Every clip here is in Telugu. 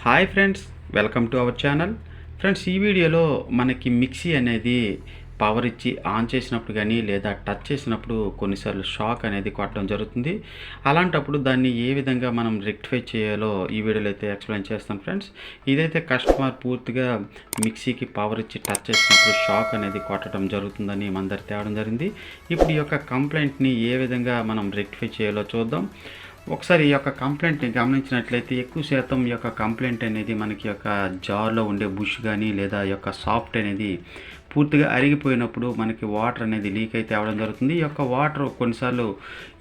Hi friends, welcome to our channel. Friends, ఈ వీడియోలో మనకి మిక్సీ అనేది పవర్ ఇచ్చి ఆన్ చేసినప్పుడు కానీ లేదా టచ్ చేసినప్పుడు కొన్నిసార్లు షాక్ అనేది కొట్టడం జరుగుతుంది. అలాంటప్పుడు దాన్ని ఏ విధంగా మనం రెక్టిఫై చేయాలో ఈ వీడియోలో అయితే ఎక్స్ప్లెయిన్ చేస్తాను ఫ్రెండ్స్. ఇదైతే కస్టమర్ పూర్తిగా మిక్సీకి పవర్ ఇచ్చి టచ్ చేసినప్పుడు షాక్ అనేది కొట్టడం జరుగుతుందని మన దగ్గర తేవడం జరిగింది. ఇప్పుడు ఈ యొక్క కంప్లైంట్ని ఏ విధంగా మనం రెక్టిఫై చేయాలో చూద్దాం. ఒకసారి ఈ యొక్క కంప్లైంట్ని గమనించినట్లయితే ఎక్కువ శాతం ఈ యొక్క కంప్లైంట్ అనేది మనకి యొక్క జార్లో ఉండే బుష్ కానీ లేదా ఈ యొక్క సాఫ్ట్ అనేది పూర్తిగా అరిగిపోయినప్పుడు మనకి వాటర్ అనేది లీక్ అయితే అవ్వడం జరుగుతుంది. ఈ యొక్క వాటర్ కొన్నిసార్లు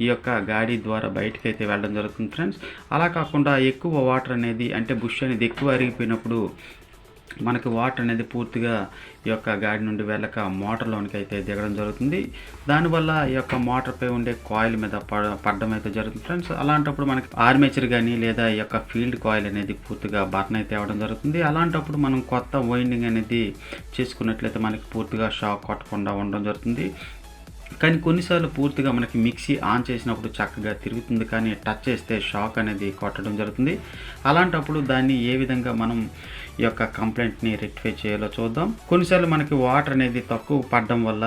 ఈ యొక్క గాడి ద్వారా బయటకు అయితే వెళ్ళడం జరుగుతుంది ఫ్రెండ్స్. అలా కాకుండా ఎక్కువ వాటర్ అనేది అంటే బుష్ అనేది ఎక్కువ అరిగిపోయినప్పుడు మనకి వాటర్ అనేది పూర్తిగా ఈ యొక్క గాడి నుండి వెళ్ళక మోటార్లోనికి అయితే దిగడం జరుగుతుంది. దానివల్ల ఈ యొక్క మోటార్పై ఉండే కాయిల్ మీద పడడం అయితే జరుగుతుంది ఫ్రెండ్స్. అలాంటప్పుడు మనకి ఆర్మేచర్ కానీ లేదా ఈ యొక్క ఫీల్డ్ కాయిల్ అనేది పూర్తిగా బర్న్ అయితే అవ్వడం జరుగుతుంది. అలాంటప్పుడు మనం కొత్త వైండింగ్ అనేది చేసుకున్నట్లయితే మనకి పూర్తిగా షాక్ కొట్టకుండా ఉండడం జరుగుతుంది. కానీ కొన్నిసార్లు పూర్తిగా మనకి మిక్సీ ఆన్ చేసినప్పుడు చక్కగా తిరుగుతుంది, కానీ టచ్ చేస్తే షాక్ అనేది కొట్టడం జరుగుతుంది. అలాంటప్పుడు దాన్ని ఏ విధంగా మనం ఈ యొక్క కంప్లైంట్ని రెక్టిఫై చేయాలో చూద్దాం. కొన్నిసార్లు మనకి వాటర్ అనేది తక్కువ పడడం వల్ల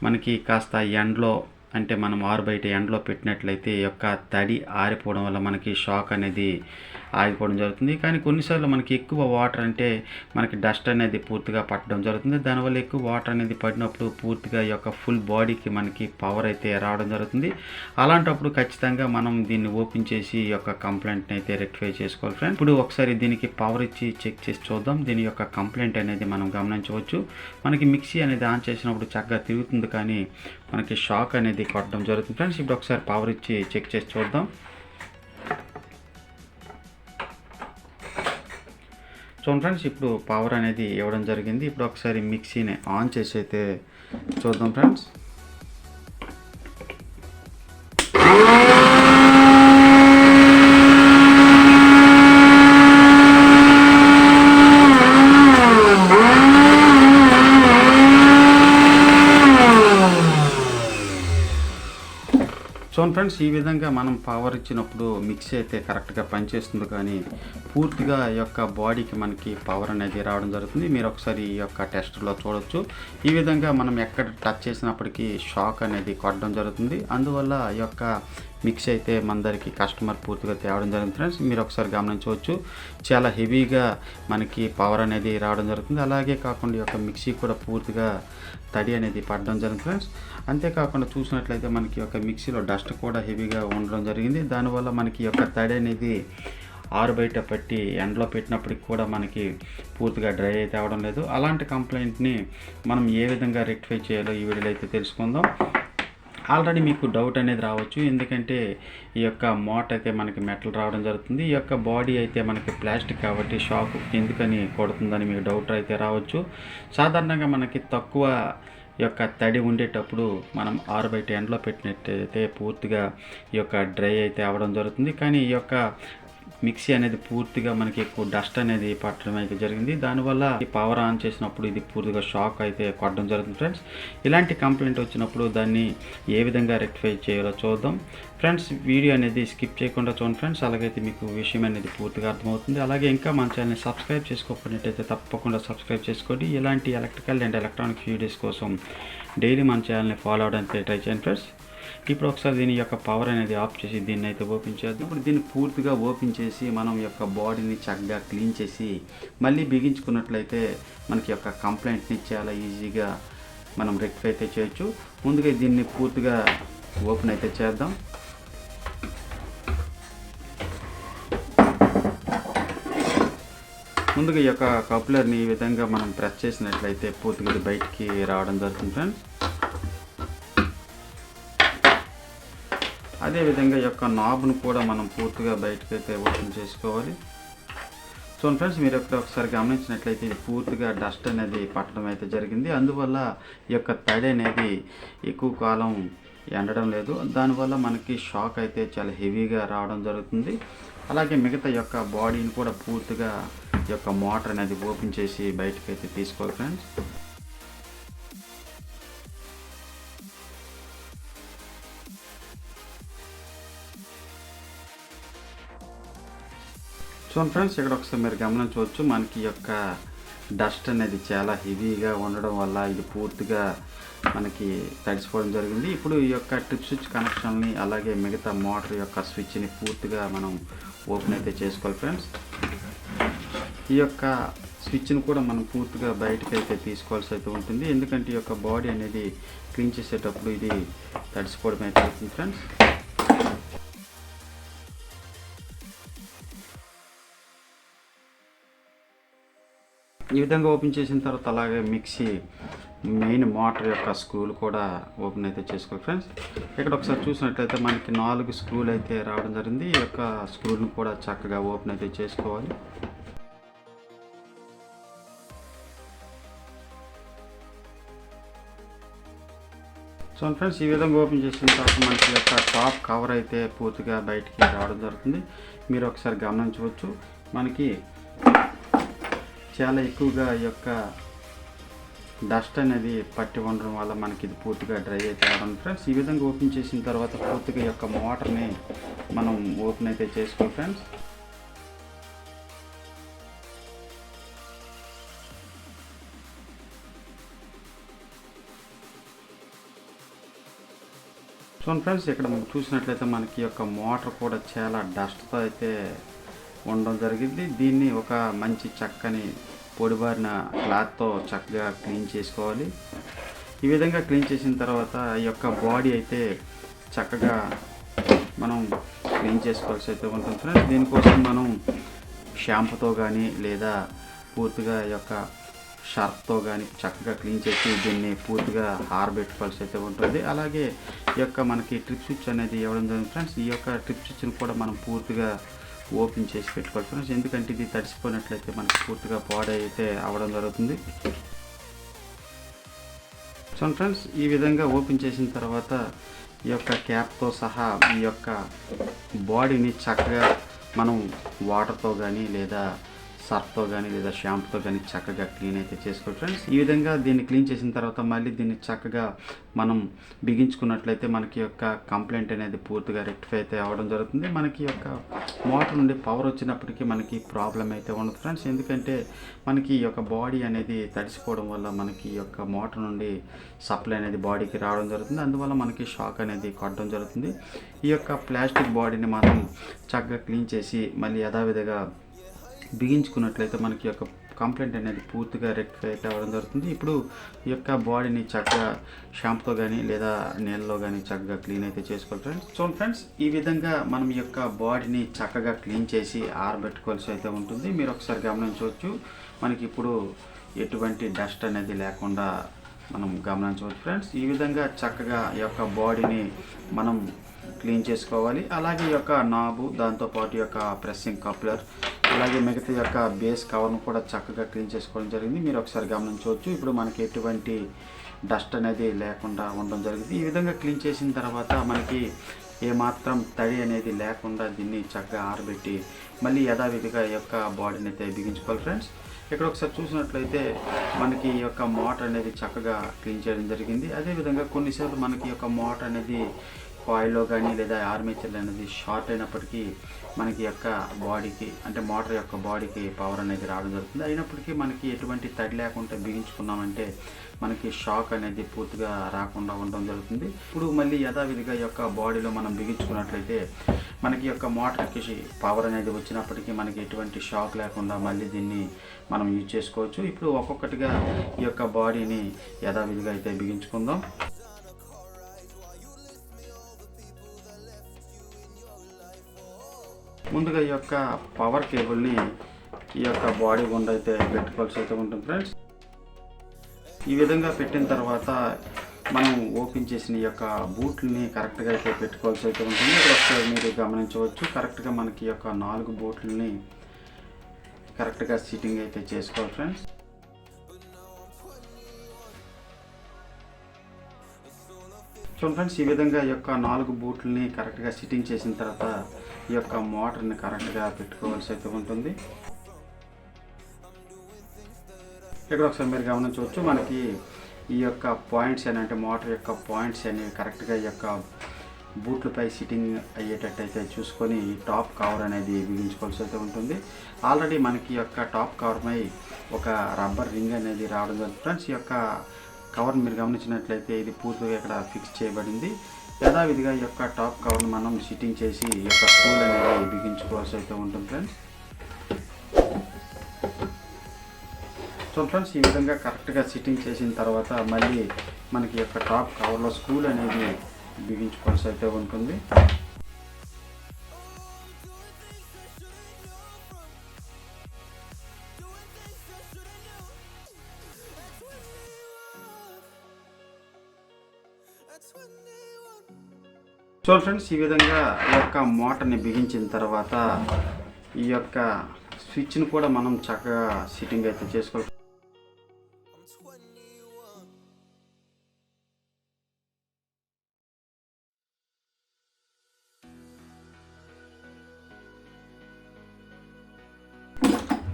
మనకి కాస్త ఎండలో అంటే మనం బయట ఎండలో పెట్టినట్లయితే ఈ యొక్క తడి ఆరిపోవడం వల్ల మనకి షాక్ అనేది ఆగిపోవడం జరుగుతుంది. కానీ కొన్నిసార్లు మనకి ఎక్కువ వాటర్ అంటే మనకి డస్ట్ అనేది పూర్తిగా పట్టడం జరుగుతుంది. దానివల్ల ఎక్కువ వాటర్ అనేది పడినప్పుడు పూర్తిగా ఈ యొక్క ఫుల్ బాడీకి మనకి పవర్ అయితే రావడం జరుగుతుంది. అలాంటప్పుడు ఖచ్చితంగా మనం దీన్ని ఓపెన్ చేసి ఈ యొక్క కంప్లైంట్ని అయితే రెక్టిఫై చేసుకోవాలి ఫ్రెండ్. ఇప్పుడు ఒకసారి దీనికి పవర్ ఇచ్చి చెక్ చేసి చూద్దాం. దీని యొక్క కంప్లైంట్ అనేది మనం గమనించవచ్చు. మనకి మిక్సీ అనేది ఆన్ చేసినప్పుడు చక్కగా తిరుగుతుంది, కానీ మనకి షాక్ అనేది కొట్టడం జరుగుతుంది ఫ్రెండ్స్. ఇప్పుడు ఒకసారి పవర్ ఇచ్చి చెక్ చేసి చూద్దాం. చూడండి ఫ్రెండ్స్, ఇప్పుడు పవర్ అనేది ఇవ్వడం జరిగింది. ఇప్పుడు ఒకసారి మిక్సీని ఆన్ చేసి అయితే చూద్దాం ఫ్రెండ్స్. చూడండి ఫ్రెండ్స్, ఈ విధంగా మనం పవర్ ఇచ్చినప్పుడు మిక్సీ అయితే కరెక్ట్గా పనిచేస్తుంది, కానీ పూర్తిగా ఈ యొక్క బాడీకి మనకి పవర్ అనేది రావడం జరుగుతుంది. మీరు ఒకసారి ఈ యొక్క టెస్ట్లో చూడొచ్చు. ఈ విధంగా మనం ఎక్కడ టచ్ చేసినప్పటికీ షాక్ అనేది కొట్టడం జరుగుతుంది. అందువల్ల ఈ యొక్క మిక్సీ అయితే మందరికి కస్టమర్ పూర్తిగా తేవడం జరుగుతుంది ఫ్రెండ్స్. మీరు ఒకసారి గమనించవచ్చు, చాలా హెవీగా మనకి పవర్ అనేది రావడం జరుగుతుంది. అలాగే కాకుండా ఈ యొక్క మిక్సీ కూడా పూర్తిగా తడి అనేది పడడం జరుగుతుంది ఫ్రెండ్స్. అంతేకాకుండా చూసినట్లయితే మనకి యొక్క మిక్సీలో డస్ట్ కూడా హెవీగా ఉండడం జరిగింది. దానివల్ల మనకి యొక్క తడి అనేది బయట పట్టి ఎండలో పెట్టినప్పటికి కూడా మనకి పూర్తిగా డ్రై అయితే అవడం లేదు. అలాంటి కంప్లైంట్ని మనం ఏ విధంగా రెక్టిఫై చేయాలో ఈ వీడియోలో అయితే తెలుసుకుందాం. ఆల్రెడీ మీకు డౌట్ అనేది రావచ్చు, ఎందుకంటే ఈ యొక్క మోటార్ అయితే మనకి మెటల్ రావడం జరుగుతుంది. ఈ యొక్క బాడీ అయితే మనకి ప్లాస్టిక్ కాబట్టి షాక్ ఎందుకని కొడుతుందని మీకు డౌట్ అయితే రావచ్చు. సాధారణంగా మనకి తక్కువ ఈ యొక్క తడి ఉండేటప్పుడు మనం బయట ఎండలో పెట్టినట్టయితే పూర్తిగా ఈ యొక్క డ్రై అయితే అవ్వడం జరుగుతుంది. కానీ ఈ యొక్క మిక్సీ అనేది పూర్తిగా మనకి ఎక్కువ డస్ట్ అనేది పట్టడం అయితే జరిగింది. దానివల్ల ఈ పవర్ ఆన్ చేసినప్పుడు ఇది పూర్తిగా షాక్ అయితే కొట్టడం జరుగుతుంది ఫ్రెండ్స్. ఇలాంటి కంప్లైంట్ వచ్చినప్పుడు దాన్ని ఏ విధంగా రెక్టిఫై చేయాలో చూద్దాం ఫ్రెండ్స్. వీడియో అనేది స్కిప్ చేయకుండా చూడండి ఫ్రెండ్స్, అలాగైతే మీకు విషయం అనేది పూర్తిగా అర్థమవుతుంది. అలాగే ఇంకా మన ఛానల్ని సబ్స్క్రైబ్ చేసుకోకపోయినట్టయితే తప్పకుండా సబ్స్క్రైబ్ చేసుకోండి. ఇలాంటి ఎలక్ట్రికల్ అండ్ ఎలక్ట్రానిక్ వీడియోస్ కోసం డైలీ మన ఛానల్ని ఫాలో అవడానికి ట్రై చేయండి ఫ్రెండ్స్. ఇప్పుడు ఒకసారి దీని యొక్క పవర్ అనేది ఆఫ్ చేసి దీన్ని అయితే ఓపెన్ చేద్దాం. ఇప్పుడు దీన్ని పూర్తిగా ఓపెన్ చేసి మనం యొక్క బాడీని చక్కగా క్లీన్ చేసి మళ్ళీ బిగించుకున్నట్లయితే మనకి యొక్క కంప్లైంట్ని చాలా ఈజీగా మనం రెక్టిఫై అయితే చేయొచ్చు. ముందుగా దీన్ని పూర్తిగా ఓపెన్ అయితే చేద్దాం. ముందుగా ఈ యొక్క కప్లర్ని ఈ విధంగా మనం ప్రెస్ చేసినట్లయితే పూర్తిగా ఇది బయటికి రావడం జరుగుతుంది ఫ్రెండ్స్. అదేవిధంగా ఈ యొక్క నాబ్ను కూడా మనం పూర్తిగా బయటకైతే ఓపెన్ చేసుకోవాలి. చూడండి ఫ్రెండ్స్, మీరు ఒకసారి గమనించినట్లయితే ఇది పూర్తిగా డస్ట్ అనేది పట్టడం అయితే జరిగింది. అందువల్ల ఈ యొక్క తడి అనేది ఎక్కువ కాలం ఎండడం లేదు. దానివల్ల మనకి షాక్ అయితే చాలా హెవీగా రావడం జరుగుతుంది. అలాగే మిగతా యొక్క బాడీని కూడా పూర్తిగా ఈ యొక్క మోటార్ అనేది ఓపెన్ చేసి బయటకైతే తీసుకోవాలి ఫ్రెండ్స్. చూడండి ఫ్రెండ్స్, ఇక్కడ ఒకసారి మీరు గమనించవచ్చు, మనకి ఈ యొక్క డస్ట్ అనేది చాలా హెవీగా ఉండడం వల్ల ఇది పూర్తిగా మనకి తడిసిపోవడం జరిగింది. ఇప్పుడు ఈ యొక్క ట్రిప్ స్విచ్ కనెక్షన్ని అలాగే మిగతా మోటార్ యొక్క స్విచ్ని పూర్తిగా మనం ఓపెన్ అయితే చేసుకోవాలి ఫ్రెండ్స్. ఈ యొక్క స్విచ్ని కూడా మనం పూర్తిగా బయటకు అయితే తీసుకోవాల్సి అయితే ఉంటుంది, ఎందుకంటే ఈ యొక్క బాడీ అనేది క్లీన్ చేసేటప్పుడు ఇది తడిసిపోవడం అయితే అవుతుంది ఫ్రెండ్స్. ఈ విధంగా ఓపెన్ చేసిన తర్వాత అలాగే మిక్సీ మెయిన్ మోటార్ యొక్క స్క్రూలు కూడా ఓపెన్ అయితే చేసుకోవాలి ఫ్రెండ్స్. ఇక్కడ ఒకసారి చూసినట్లయితే మనకి 4 స్క్రూలు అయితే రావడం జరిగింది. ఈ యొక్క స్క్రూలను కూడా చక్కగా ఓపెన్ అయితే చేసుకోవాలి. సో ఫ్రెండ్స్, ఈ విధంగా ఓపెన్ చేసిన తర్వాత మనకి యొక్క టాప్ కవర్ అయితే పూర్తిగా బయటికి రావడం జరుగుతుంది. మీరు ఒకసారి గమనించవచ్చు, మనకి చాలా ఎక్కువగా ఈ యొక్క డస్ట్ అనేది పట్టి ఉండడం వల్ల మనకి ఇది పూర్తిగా డ్రై అయితే రావడం ఫ్రెండ్స్. ఈ విధంగా ఓపెన్ చేసిన తర్వాత పూర్తిగా ఈ యొక్క మోటార్ని మనం ఓపెన్ అయితే చేసుకోవాలి ఫ్రెండ్స్. చూడండి ఫ్రెండ్స్, ఇక్కడ మనం చూసినట్లయితే మనకి యొక్క మోటార్ కూడా చాలా డస్ట్తో అయితే ఉండడం జరిగింది. దీన్ని ఒక మంచి చక్కని పొడిబారిన క్లాత్తో చక్కగా క్లీన్ చేసుకోవాలి. ఈ విధంగా క్లీన్ చేసిన తర్వాత ఈ యొక్క బాడీ అయితే చక్కగా మనం క్లీన్ చేసుకోవాల్సి అయితే ఉంటుంది ఫ్రెండ్స్. దీనికోసం మనం షాంపూతో కానీ లేదా పూర్తిగా ఈ యొక్క షర్ఫ్తో కానీ చక్కగా క్లీన్ చేసి దీన్ని పూర్తిగా ఆరబెట్టుకోవాల్సి అయితే ఉంటుంది. అలాగే ఈ యొక్క మనకి ట్రిప్ స్విచ్ అనేది ఇవ్వడం జరిగింది ఫ్రెండ్స్. ఈ యొక్క ట్రిప్ స్విచ్ని కూడా మనం పూర్తిగా ఓపెన్ చేసి పెట్టుకోవాలి ఫ్రెండ్స్, ఎందుకంటే ఇది తడిసిపోయినట్లయితే మనకి పూర్తిగా పాడై అయితే అవ్వడం జరుగుతుంది. సో ఫ్రెండ్స్, ఈ విధంగా ఓపెన్ చేసిన తర్వాత ఈ యొక్క క్యాప్తో సహా ఈ యొక్క బాడీని చక్కగా మనం వాటర్తో కానీ లేదా సర్ఫ్తో కానీ లేదా షాంపూతో కానీ చక్కగా క్లీన్ అయితే చేసుకోవాలి ఫ్రెండ్స్. ఈ విధంగా దీన్ని క్లీన్ చేసిన తర్వాత మళ్ళీ దీన్ని చక్కగా మనం బిగించుకున్నట్లయితే మనకి యొక్క కంప్లైంట్ అనేది పూర్తిగా రెక్టిఫై అయితే అవ్వడం జరుగుతుంది. మనకి యొక్క మోటార్ నుండి పవర్ వచ్చినప్పటికీ మనకి ప్రాబ్లం అయితే ఉండదు ఫ్రెండ్స్, ఎందుకంటే మనకి ఈ యొక్క బాడీ అనేది తడిసిపోవడం వల్ల మనకి ఈ యొక్క మోటార్ నుండి సప్లై అనేది బాడీకి రావడం జరుగుతుంది. అందువల్ల మనకి షాక్ అనేది కొట్టడం జరుగుతుంది. ఈ యొక్క ప్లాస్టిక్ బాడీని మనం చక్కగా క్లీన్ చేసి మళ్ళీ యథావిధిగా బిగించుకున్నట్లయితే మనకి యొక్క కంప్లైంట్ అనేది పూర్తిగా రెక్టిఫై అయితే అవ్వడం జరుగుతుంది. ఇప్పుడు ఈ యొక్క బాడీని చక్కగా షాంపూతో కానీ లేదా నీళ్ళలో కానీ చక్కగా క్లీన్ అయితే చేసుకోవాలి ఫ్రెండ్స్. సో ఫ్రెండ్స్, ఈ విధంగా మనం ఈ యొక్క బాడీని చక్కగా క్లీన్ చేసి ఆరబెట్టుకోవాల్సి అయితే ఉంటుంది. మీరు ఒకసారి గమనించవచ్చు, మనకి ఇప్పుడు ఎటువంటి డస్ట్ అనేది లేకుండా మనం గమనించవచ్చు ఫ్రెండ్స్. ఈ విధంగా చక్కగా ఈ యొక్క బాడీని మనం క్లీన్ చేసుకోవాలి. అలాగే ఈ యొక్క నాబు, దాంతోపాటు ఈ యొక్క ప్రెస్సింగ్ కప్లర్, అలాగే మిగతా యొక్క బేస్ కవర్ను కూడా చక్కగా క్లీన్ చేసుకోవడం జరిగింది. మీరు ఒకసారి గమనించవచ్చు, ఇప్పుడు మనకి ఎటువంటి డస్ట్ అనేది లేకుండా ఉండడం జరిగింది. ఈ విధంగా క్లీన్ చేసిన తర్వాత మనకి ఏమాత్రం తడి అనేది లేకుండా దీన్ని చక్కగా ఆరబెట్టి మళ్ళీ యథావిధిగా ఈ యొక్క బాడీని అయితే బిగించుకోవాలి ఫ్రెండ్స్. ఇక్కడ ఒకసారి చూసినట్లయితే మనకి ఈ యొక్క మోటార్ అనేది చక్కగా క్లీన్ చేయడం జరిగింది. అదేవిధంగా కొన్నిసార్లు మనకి ఈ యొక్క మోటార్ అనేది కాయిల్లో కానీ లేదా ఆర్మేచర్ అనేది షార్ట్ అయినప్పటికీ మనకి యొక్క బాడీకి అంటే మోటార్ యొక్క బాడీకి పవర్ అనేది రావడం జరుగుతుంది. అయినప్పటికీ మనకి ఎటువంటి తడి లేకుండా బిగించుకున్నామంటే మనకి షాక్ అనేది పూర్తిగా రాకుండా ఉండడం జరుగుతుంది. ఇప్పుడు మళ్ళీ యథావిధిగా ఈ యొక్క బాడీలో మనం బిగించుకున్నట్లయితే మనకి యొక్క మోటార్కి పవర్ అనేది వచ్చినప్పటికీ మనకి ఎటువంటి షాక్ లేకుండా మళ్ళీ దీన్ని మనం యూజ్ చేసుకోవచ్చు. ఇప్పుడు ఒక్కొక్కటిగా ఈ యొక్క బాడీని యథావిధిగా అయితే బిగించుకుందాం. ముందుగా ఈ యొక్క పవర్ కేబుల్ని ఈ యొక్క బాడీ గుండా అయితే పెట్టుకోవాల్సి అయితే ఉంటుంది ఫ్రెండ్స్. ఈ విధంగా పెట్టిన తర్వాత మనం ఓపెన్ చేసిన ఈ యొక్క బూట్లని కరెక్ట్గా అయితే పెట్టుకోవాల్సి అయితే ఉంటుంది. ఒకసారి మీరు గమనించవచ్చు, కరెక్ట్గా మనకి ఈ యొక్క 4 బూట్లని కరెక్ట్గా సిట్టింగ్ అయితే చేసుకోవాలి ఫ్రెండ్స్. చూడండి ఫ్రెండ్స్, ఈ విధంగా ఈ యొక్క 4 బూట్లని కరెక్ట్గా సిట్టింగ్ చేసిన తర్వాత ఈ యొక్క మోటార్ని కరెక్ట్గా పెట్టుకోవాల్సి అయితే ఉంటుంది. ఇక్కడ ఒకసారి మీరు గమనించవచ్చు, మనకి ఈ యొక్క పాయింట్స్ అని అంటే మోటార్ యొక్క పాయింట్స్ అనేవి కరెక్ట్గా ఈ యొక్క బూట్లపై సిట్టింగ్ అయ్యేటట్టయితే చూసుకొని టాప్ కవర్ అనేది బిగించుకోవాల్సి అయితే ఉంటుంది. ఆల్రెడీ మనకి యొక్క టాప్ కవర్పై ఒక రబ్బర్ రింగ్ అనేది రావడం జరుగుతుంది ఫ్రెండ్స్. ఈ యొక్క కవర్ మీరు గమనించినట్లయితే ఇది పూర్తిగా ఇక్కడ ఫిక్స్ చేయబడింది. యథావిధిగా ఈ యొక్క టాప్ కవర్ను మనం సిట్టింగ్ చేసి ఈ యొక్క స్క్రూలు అనేది బిగించుకోవాల్సి అయితే ఉంటుంది ఫ్రెండ్స్. సో ఫ్రెండ్స్, ఈ విధంగా కరెక్ట్గా సిట్టింగ్ చేసిన తర్వాత మళ్ళీ మనకి యొక్క టాప్ కవర్లో స్క్రూలు అనేది బిగించుకోవాల్సి అయితే ఉంటుంది. సో ఫ్రెండ్స్, ఈ విధంగా ఈ యొక్క మోటార్ని బిగించిన తర్వాత ఈ యొక్క స్విచ్ని కూడా మనం చక్కగా సిట్టింగ్ అయితే చేసుకోవాలి.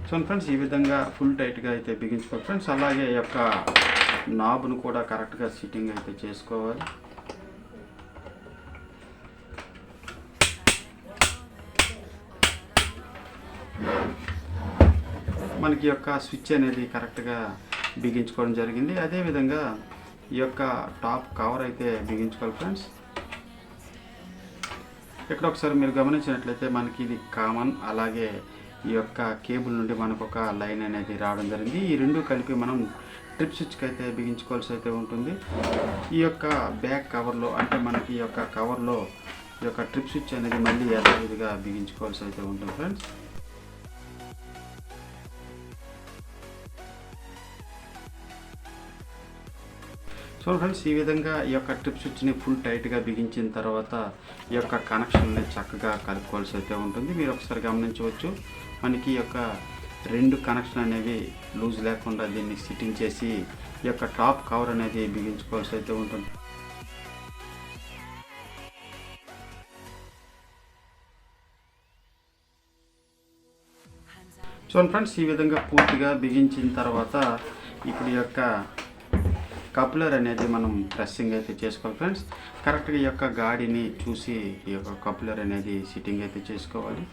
సో ఫ్రెండ్స్, ఈ విధంగా ఫుల్ టైట్గా అయితే బిగించుకోవాలి ఫ్రెండ్స్. అలాగే ఈ యొక్క నాబ్ను కూడా కరెక్ట్గా సిట్టింగ్ అయితే చేసుకోవాలి. మనకి యొక్క స్విచ్ అనేది కరెక్ట్గా బిగించుకోవడం జరిగింది. అదేవిధంగా ఈ యొక్క టాప్ కవర్ అయితే బిగించుకోవాలి ఫ్రెండ్స్. ఇక్కడ ఒకసారి మీరు గమనించినట్లయితే మనకి ఇది కామన్, అలాగే ఈ యొక్క కేబుల్ నుండి మనకు ఒక లైన్ అనేది రావడం జరిగింది. ఈ రెండు కలిపి మనం ట్రిప్ స్విచ్కి అయితే బిగించుకోవాల్సి అయితే ఉంటుంది. ఈ యొక్క బ్యాక్ కవర్లో అంటే మనకి ఈ యొక్క కవర్లో ఈ యొక్క ట్రిప్ స్విచ్ అనేది మళ్ళీ యథావిధిగా బిగించుకోవాల్సి అయితే ఉంటుంది ఫ్రెండ్స్. సో ఫ్రెండ్స్, ఈ విధంగా ఈ యొక్క ట్రిప్ స్విచ్ని ఫుల్ టైట్గా బిగించిన తర్వాత ఈ యొక్క కనెక్షన్ని చక్కగా కలుపుకోవాల్సి అయితే ఉంటుంది. మీరు ఒకసారి గమనించవచ్చు, మనకి ఈ యొక్క రెండు కనెక్షన్ అనేవి లూజ్ లేకుండా దీన్ని సిట్టింగ్ చేసి ఈ యొక్క టాప్ కవర్ అనేది బిగించుకోవాల్సి అయితే ఉంటుంది. సో ఫ్రెండ్స్, ఈ విధంగా పూర్తిగా బిగించిన తర్వాత ఇప్పుడు ఈ యొక్క కప్లర్ అనేది మనం ప్రెస్సింగ్ అయితే చేసుకోవాలి ఫ్రెండ్స్. కరెక్ట్గా ఈ యొక్క గాడిని చూసి ఈ యొక్క కప్లర్ అనేది సిట్టింగ్ అయితే చేసుకోవాలి.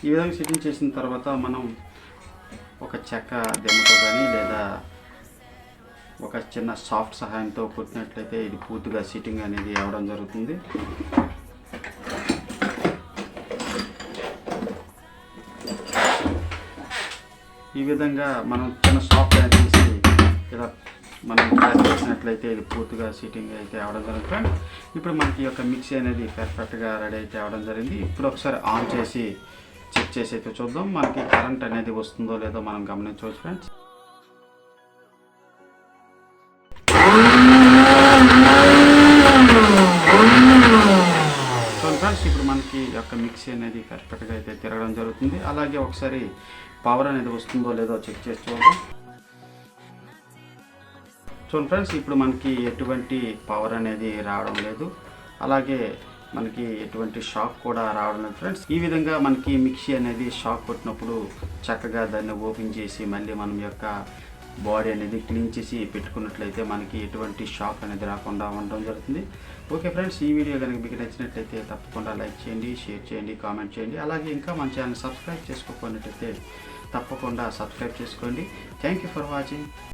ఈ విధంగా సిట్టింగ్ చేసిన తర్వాత మనం ఒక చెక్క దెమ్మతో కానీ లేదా ఒక చిన్న సాఫ్ట్ సహాయంతో కొట్టినట్లయితే ఇది పూర్తిగా సిట్టింగ్ అనేది అవ్వడం జరుగుతుంది. ఈ విధంగా మనం చిన్న సాఫ్ట్ అనేది తీసి ఇలా మనం ప్రెస్ చేసినట్లయితే ఇది పూర్తిగా సిట్టింగ్ అయితే అవ్వడం జరుగుతుంది. ఇప్పుడు మనకి ఈ యొక్క మిక్సీ అనేది పర్ఫెక్ట్గా రెడీ అయితే అవ్వడం జరిగింది. ఇప్పుడు ఒకసారి ఆన్ చేసి చెక్ చేసి అయితే చూద్దాం, మనకి కరెంట్ అనేది వస్తుందో లేదో మనం గమనించవచ్చు ఫ్రెండ్స్. సో ఫ్రెండ్స్, ఇప్పుడు మనకి ఈ యొక్క మిక్సీ అనేది పర్ఫెక్ట్గా అయితే తిరగడం జరుగుతుంది. అలాగే ఒకసారి పవర్ అనేది వస్తుందో లేదో చెక్ చేసి చూద్దాం. సో ఫ్రెండ్స్, ఇప్పుడు మనకి ఎటువంటి పవర్ అనేది రావడం లేదు, అలాగే మనకి ఎటువంటి షాక్ కూడా రావడం లేదు ఫ్రెండ్స్. ఈ విధంగా మనకి మిక్సీ అనేది షాక్ కొట్టినప్పుడు చక్కగా దాన్ని ఓపెన్ చేసి మళ్ళీ మనం యొక్క బాడీ అనేది క్లీన్ చేసి పెట్టుకున్నట్లయితే మనకి ఎటువంటి షాక్ అనేది రాకుండా ఉండడం జరుగుతుంది. ఓకే ఫ్రెండ్స్, ఈ వీడియో కనుక మీకు నచ్చినట్లయితే తప్పకుండా లైక్ చేయండి, షేర్ చేయండి, కామెంట్ చేయండి. అలాగే ఇంకా మన ఛానల్ సబ్స్క్రైబ్ చేసుకోకపోయినట్లయితే తప్పకుండా సబ్స్క్రైబ్ చేసుకోండి. Thank you for watching.